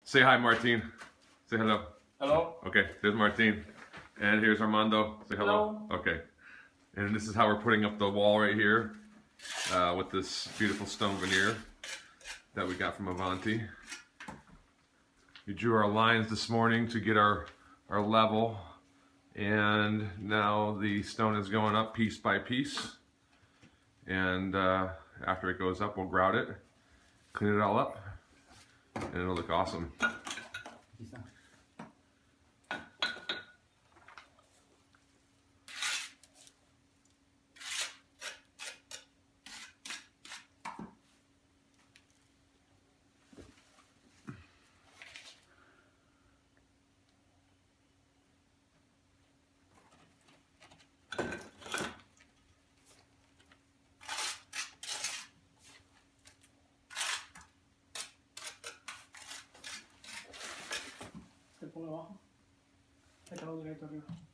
Say hi, Martin. Say hello. Hello. Okay, there's Martin. And here's Armando. Say hello. Okay. And this is how we're putting up the wall right here with this beautiful stone veneer that we got from Avanti. We drew our lines this morning to get our level, and now the stone is going up piece by piece. And after it goes up, we'll grout it, clean it all up, and it'll look awesome. Te pongo abajo. Te quedo directo arriba.